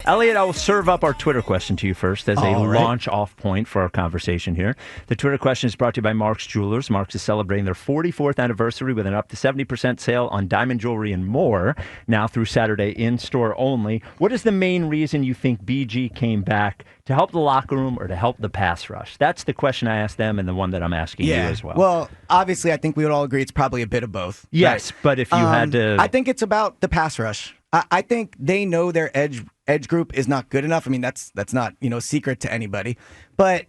Eliot, I will serve up our Twitter question to you first as a launch-off point for our conversation here. The Twitter question is brought to you by Mark's Jewelers. Mark's is celebrating their 44th anniversary with an up to 70% sale on diamond jewelry and more, now through Saturday in-store only. What is the main reason you think BG came back, to help the locker room or to help the pass rush? That's the question I asked them and the one that I'm asking you as well. Well, obviously, I think we would all agree it's probably a bit of both. Yes, right? but if you had to... I think it's about the pass rush. I think they know their edge group is not good enough. I mean, that's not, secret to anybody. But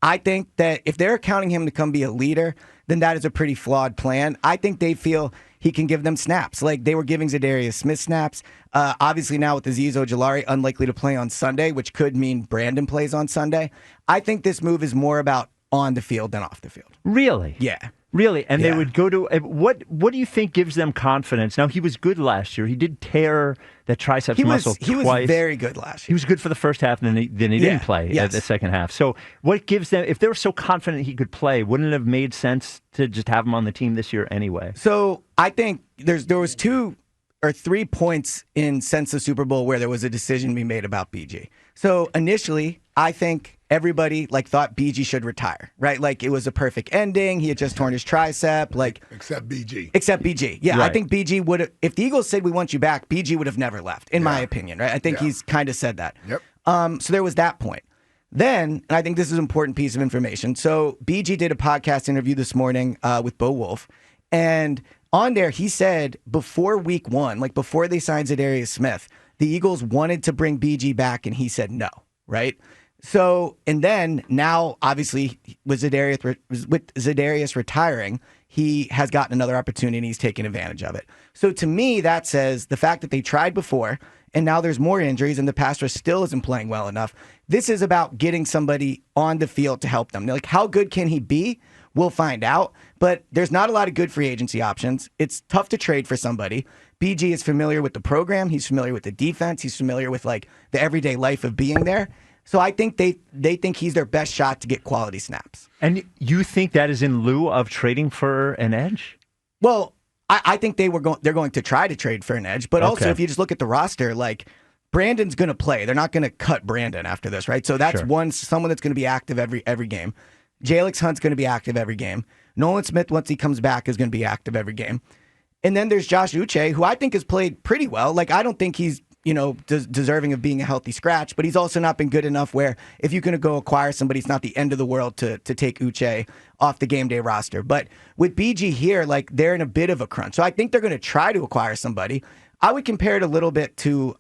I think that if they're counting him to come be a leader, then that is a pretty flawed plan. I think they feel he can give them snaps. Like they were giving Zadarius Smith snaps. Obviously now with Azeez Ojulari unlikely to play on Sunday, which could mean Brandon plays on Sunday. I think this move is more about on the field than off the field. Really? Yeah. Really? And they would go to... What do you think gives them confidence? Now, he was good last year. He did tear that triceps muscle twice. He was very good last year. He was good for the first half, and then he didn't play at the second half. So what gives them... If they were so confident he could play, wouldn't it have made sense to just have him on the team this year anyway? So I think there was 2 or 3 points since the Super Bowl where there was a decision being made about BG. So initially, I think everybody thought BG should retire, right? Like it was a perfect ending. He had just torn his tricep, except BG. Except BG. Yeah, right. I think BG would have, if the Eagles said we want you back, BG would have never left, in my opinion, right? I think he's kind of said that. Yep. So there was that point. Then, and I think this is an important piece of information. So BG did a podcast interview this morning with Bo Wolf, and on there he said before week 1, before they signed Zadarius Smith, the Eagles wanted to bring BG back, and he said no, right? So, and then now, obviously, with Zadarius retiring, he has gotten another opportunity and he's taken advantage of it. So to me, that says the fact that they tried before and now there's more injuries and the pass rush still isn't playing well enough. This is about getting somebody on the field to help them. How good can he be? We'll find out. But there's not a lot of good free agency options. It's tough to trade for somebody. BG is familiar with the program. He's familiar with the defense. He's familiar with the everyday life of being there. So I think they think he's their best shot to get quality snaps. And you think that is in lieu of trading for an edge? Well, I think they're going to try to trade for an edge. But also, if you just look at the roster, Brandon's going to play. They're not going to cut Brandon after this, right? So that's someone that's going to be active every game. Jalix Hunt's going to be active every game. Nolan Smith, once he comes back, is going to be active every game. And then there's Josh Uche, who I think has played pretty well. I don't think he's deserving of being a healthy scratch, but he's also not been good enough where if you're going to go acquire somebody, it's not the end of the world to take Uche off the game day roster. But with BG here, they're in a bit of a crunch. So I think they're going to try to acquire somebody. I would compare it a little bit to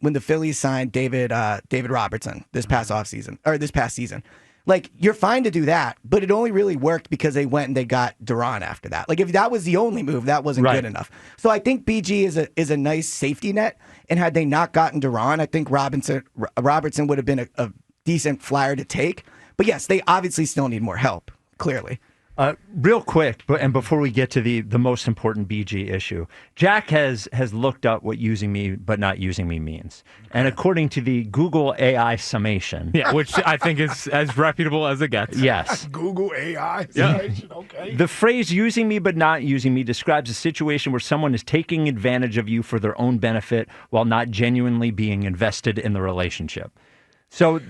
when the Phillies signed David Robertson this past season. You're fine to do that, but it only really worked because they went and they got Duran after that. If that was the only move, that wasn't good enough. So I think BG is a nice safety net, and had they not gotten Duran, I think Robertson would have been a decent flyer to take. But yes, they obviously still need more help, clearly. Real quick, and before we get to the most important BG issue, Jack has looked up what using me but not using me means. And according to the Google AI summation... Yeah, which I think is as reputable as it gets. Yes. Google AI summation, okay. The phrase using me but not using me describes a situation where someone is taking advantage of you for their own benefit while not genuinely being invested in the relationship. So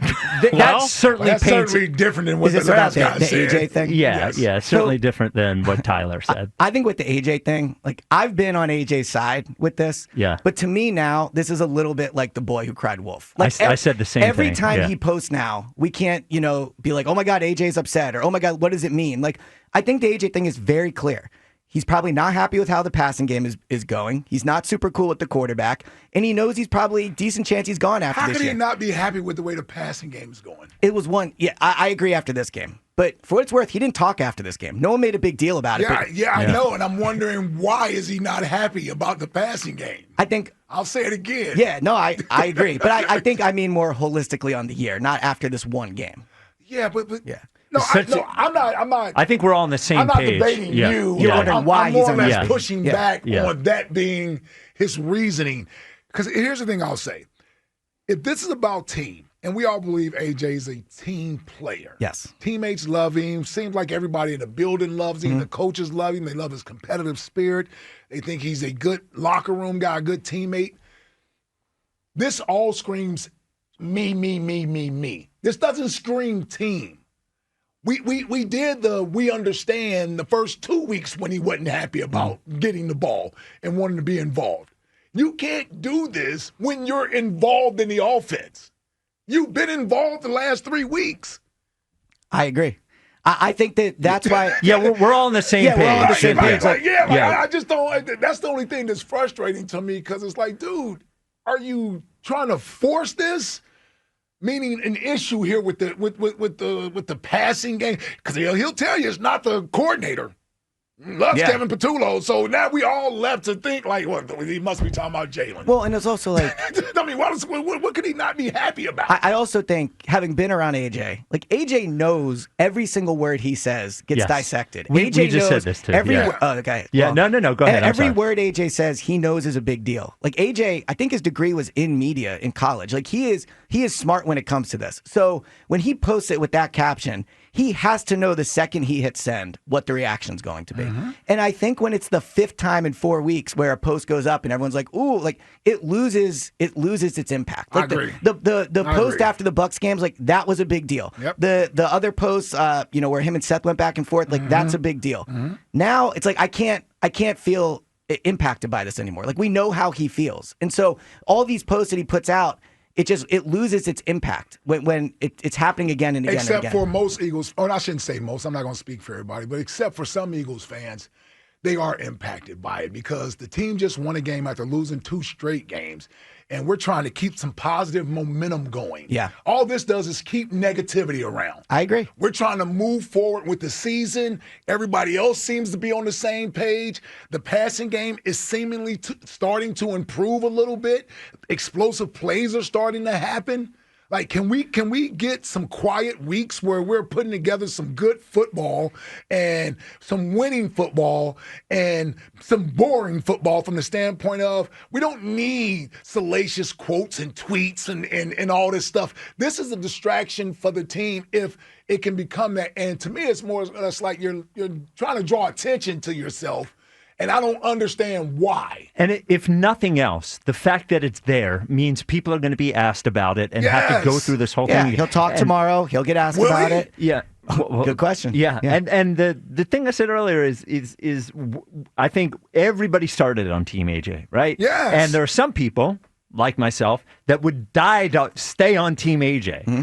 that's certainly different than what the last guy said. AJ thing? Yeah, certainly different than what Tyler said. I think with the AJ thing, I've been on AJ's side with this. Yeah. But to me now, this is a little bit like the boy who cried wolf. I said the same thing. Every time he posts now, we can't, be like, oh my God, AJ's upset, or oh my God, what does it mean? I think the AJ thing is very clear. He's probably not happy with how the passing game is going. He's not super cool with the quarterback. And he knows he's probably decent chance he's gone after this year. How can he not be happy with the way the passing game is going? It was one. Yeah, I agree after this game. But for what it's worth, he didn't talk after this game. No one made a big deal about it. I know. And I'm wondering, why is he not happy about the passing game? I think... I'll say it again. Yeah, no, I agree. But I think I mean more holistically on the year, not after this one game. Yeah, but yeah. No, I'm not. I think we're all on the same page. I'm not debating you. You're wondering why I'm he's more or less pushing back Yeah. on that being his reasoning. Because here's the thing I'll say. If this is about team, and we all believe AJ's a team player. Yes. Teammates love him. Seems like everybody in the building loves him. Mm-hmm. The coaches love him. They love his competitive spirit. They think he's a good locker room guy, a good teammate. This all screams me, me, me, me, me. This doesn't scream team. We did we understand the first 2 weeks when he wasn't happy about getting the ball and wanting to be involved. You can't do this when you're involved in the offense. You've been involved the last 3 weeks. I agree. I think that's why. Yeah, we're all on the same page. We're all on the same page. I just don't. That's the only thing that's frustrating to me because it's like, dude, are you trying to force this? Meaning an issue here with the passing game because he'll tell you it's not the coordinator. Loves Kevin Patullo, so now we all left to think like, well, he must be talking about Jalen. Well, and it's also like, I mean, what could he not be happy about? I also think, having been around AJ, like AJ knows every single word he says gets dissected. We just knows said this too. Every okay. Yeah, well, no, go ahead. Every word AJ says, he knows is a big deal. Like AJ, I think his degree was in media in college. Like he is smart when it comes to this. So when he posts it with that caption, he has to know the second he hits send what the reaction's going to be. Mm-hmm. And I think when it's the 5th time in 4 weeks where a post goes up and everyone's like, ooh, like it loses its impact. Like I agree. The post after the Bucs games, like that was a big deal. Yep. The other posts, where him and Seth went back and forth, like that's a big deal. Mm-hmm. Now it's like I can't feel impacted by this anymore. Like we know how he feels. And so all these posts that he puts out, it loses its impact when it's happening again and again and again. Except for most Eagles, I shouldn't say most, I'm not going to speak for everybody, but except for some Eagles fans, they are impacted by it because the team just won a game after losing 2 straight games, and we're trying to keep some positive momentum going. Yeah. All this does is keep negativity around. I agree. We're trying to move forward with the season. Everybody else seems to be on the same page. The passing game is seemingly starting to improve a little bit. Explosive plays are starting to happen. Like, can we get some quiet weeks where we're putting together some good football and some winning football and some boring football from the standpoint of we don't need salacious quotes and tweets and all this stuff. This is a distraction for the team if it can become that. And to me, it's more or less like you're trying to draw attention to yourself. And I don't understand why. And if nothing else, the fact that it's there means people are going to be asked about it and have to go through this whole thing. He'll talk tomorrow. He'll get asked about it. Yeah. Well, good question. Yeah. And the thing I said earlier is I think everybody started on Team AJ, right? Yes. And there are some people, like myself, that would die to stay on Team AJ. Mm-hmm.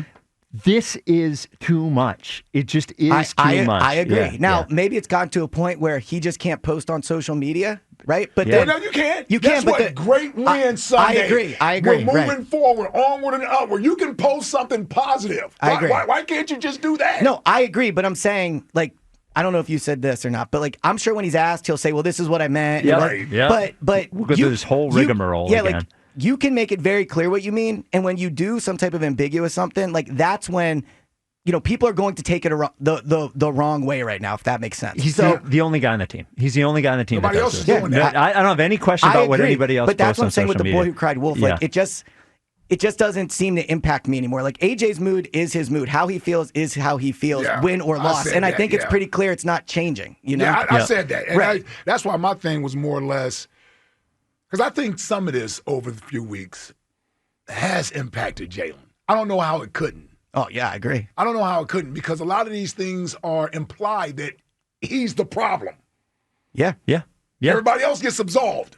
This is too much. It just is too much. I agree. Now, maybe it's gotten to a point where he just can't post on social media, right? But then, no, you can't. You can't. But great win Sunday. I agree. We're moving forward, onward and upward. You can post something positive. I agree. Why can't you just do that? No, I agree. But I'm saying, like, I don't know if you said this or not, but like I'm sure when he's asked, he'll say, "Well, this is what I meant." Yeah, right. But we'll go through this whole rigmarole again. Like, you can make it very clear what you mean, and when you do some type of ambiguous something, like that's when. People are going to take it the wrong way right now, if that makes sense. He's the only guy on the team. He's the only guy on the team. Nobody else is doing that. I don't have any question about what anybody else. But that's what I'm saying with the media. boy who cried wolf. Like it just doesn't seem to impact me anymore. Like AJ's mood is his mood. How he feels is how he feels, win or loss. And I think it's pretty clear it's not changing. Yeah, I said that. And that's why my thing was more or less because I think some of this over the few weeks has impacted Jalen. I don't know how it couldn't. Oh, yeah, I agree. I don't know how it couldn't because a lot of these things are implied that he's the problem. Yeah. Everybody else gets absolved.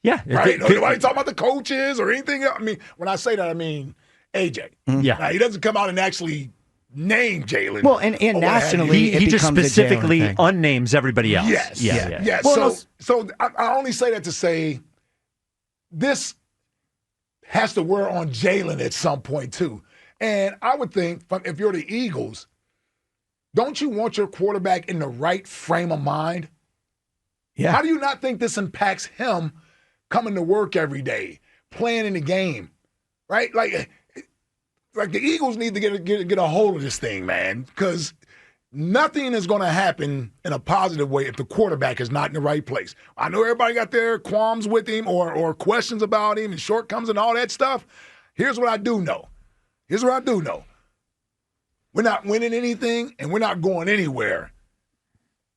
Yeah. Right? Nobody talking about the coaches or anything else. I mean, when I say that, I mean AJ. Yeah. Now, he doesn't come out and actually name Jalen. Well, and nationally, he just specifically unnames everybody else. Yes. Yeah. Well, so I only say that to say this has to wear on Jalen at some point, too. And I would think, if you're the Eagles, don't you want your quarterback in the right frame of mind? Yeah. How do you not think this impacts him coming to work every day, playing in the game, right? Like the Eagles need to get a hold of this thing, man, because nothing is going to happen in a positive way if the quarterback is not in the right place. I know everybody got their qualms with him or questions about him and shortcomings and all that stuff. Here's what I do know. We're not winning anything, and we're not going anywhere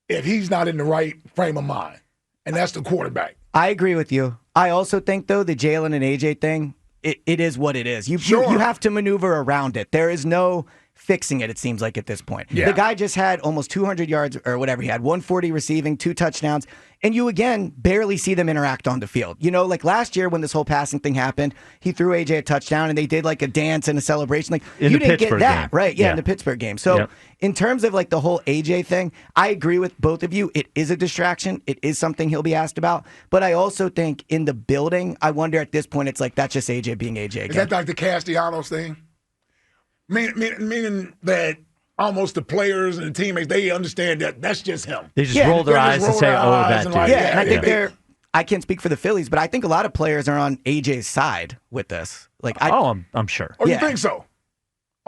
if he's not in the right frame of mind, and that's the quarterback. I agree with you. I also think, though, the Jalen and AJ thing, it is what it is. You have to maneuver around it. There is no fixing it seems like, at this point. Yeah. The guy just had almost 200 yards or whatever he had, 140 receiving, 2 touchdowns, and you, again, barely see them interact on the field. You know, like last year when this whole passing thing happened, he threw AJ a touchdown, and they did like a dance and a celebration. Like, you didn't get that, game. Right? Yeah, in the Pittsburgh game. So in terms of like the whole AJ thing, I agree with both of you. It is a distraction. It is something he'll be asked about. But I also think in the building, I wonder at this point, it's like that's just AJ being AJ again. Is that like the Castellanos thing? Meaning that almost the players and the teammates, they understand that that's just him. They just roll their eyes and say, oh, that dude. Like, and I think I can't speak for the Phillies, but I think a lot of players are on AJ's side with this. Like, I'm sure. Oh, you think so?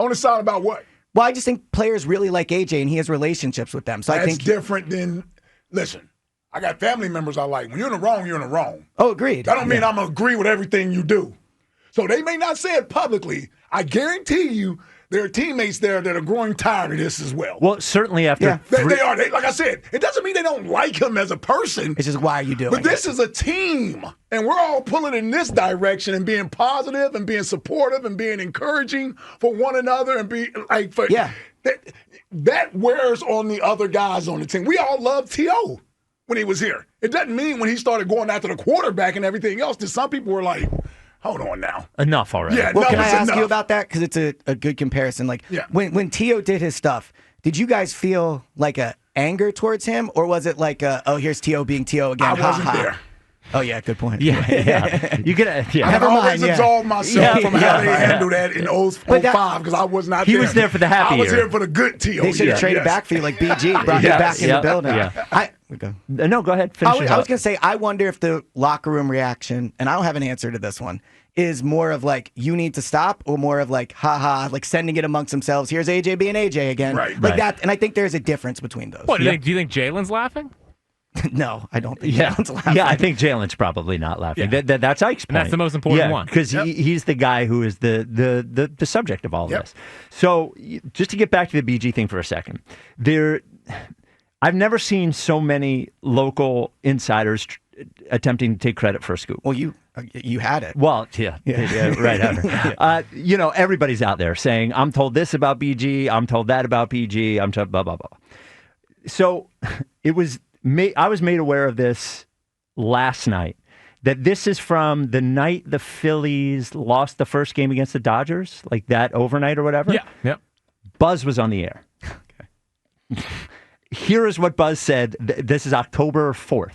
On the side about what? Well, I just think players really like AJ, and he has relationships with them. So that's I think different than, listen, I got family members I like. When you're in the wrong, you're in the wrong. Oh, agreed. That don't mean I'm going to agree with everything you do. So they may not say it publicly. I guarantee you there are teammates there that are growing tired of this as well. Well, certainly after they are. Like I said, it doesn't mean they don't like him as a person. It's just, why are you doing But this is a team, and we're all pulling in this direction and being positive and being supportive and being encouraging for one another and be like, that wears on the other guys on the team. We all loved T.O. when he was here. It doesn't mean when he started going after the quarterback and everything else that some people were like, hold on now. Enough already. Yeah, well, can I ask you about that? Because it's a good comparison. Like, yeah. when T.O. did his stuff, did you guys feel like a anger towards him? Or was it like, oh, here's T.O. being T.O. again? I wasn't there. Oh, yeah, good point. Yeah. You get I always absolved myself from how they handled that in 05 because I was not there. He was there for the happy year. I was year. here for the good T.O. They should have traded back for you like BG, brought you back in the building. Yeah. Okay. No, go ahead. Finish I was going to say, I wonder if the locker room reaction, and I don't have an answer to this one, is more of like, you need to stop, or more of like, haha, like sending it amongst themselves. Here's AJ being AJ again. Right. That. And I think there's a difference between those. What, do you think Jalen's laughing? No, I don't think Jalen's laughing. Yeah, I think Jalen's probably not laughing. Yeah. That's Ike's point. And that's the most important one. Because he's the guy who is the subject of all of this. So just to get back to the BG thing for a second, I've never seen so many local insiders attempting to take credit for a scoop. Well, you had it. Well, right after. Everybody's out there saying, I'm told this about BG, I'm told that about PG, I'm told blah, blah, blah. So I was made aware of this last night, that this is from the night the Phillies lost the first game against the Dodgers, like that overnight or whatever. Yeah. Buzz was on the air. Okay. Here is what Buzz said. This is October 4th.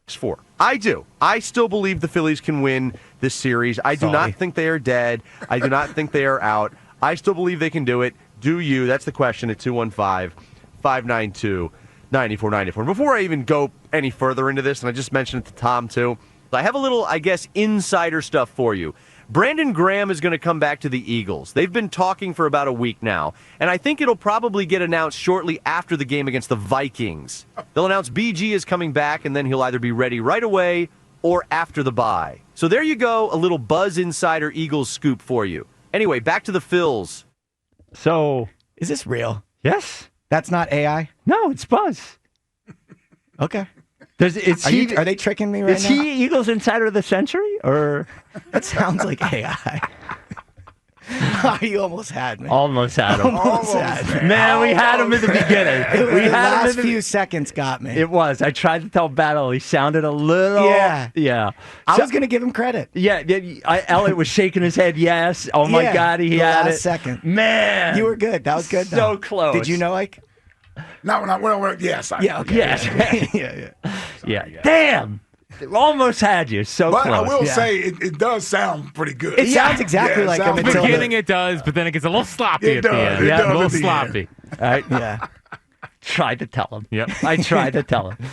It's 4. I still believe the Phillies can win this series. I do not think they are dead. I do not think they are out. I still believe they can do it. Do you? That's the question at 215-592-9494. Before I even go any further into this, and I just mentioned it to Tom too, I have a little, insider stuff for you. Brandon Graham is going to come back to the Eagles. They've been talking for about a week now, and I think it'll probably get announced shortly after the game against the Vikings. They'll announce BG is coming back, and then he'll either be ready right away or after the bye. So there you go, a little Buzz Insider Eagles scoop for you. Anyway, back to the Phils. So, is this real? Yes. That's not AI? No, it's Buzz. Okay. Are they tricking me right now? Is he Eagles Insider of the Century? Or that sounds like AI. You almost had me. Almost had him. Almost had me. Man, we had him in the beginning. The last few seconds got me. It was. I tried to tell Battle. He sounded a little. Yeah. I was going to give him credit. Yeah. Elliot was shaking his head. Yes. Oh my God, he had it. Last second. Man, you were good. That was good. So close. Did you know, Ike? Yes. Okay. Yes. Yeah. Damn. Almost had you. So but close. I will say it does sound pretty good. It sounds exactly like him. In the beginning it does, but then it gets a little sloppy at the end. A little sloppy. All right. Yeah. Tried to tell him. Yep. I tried to tell him.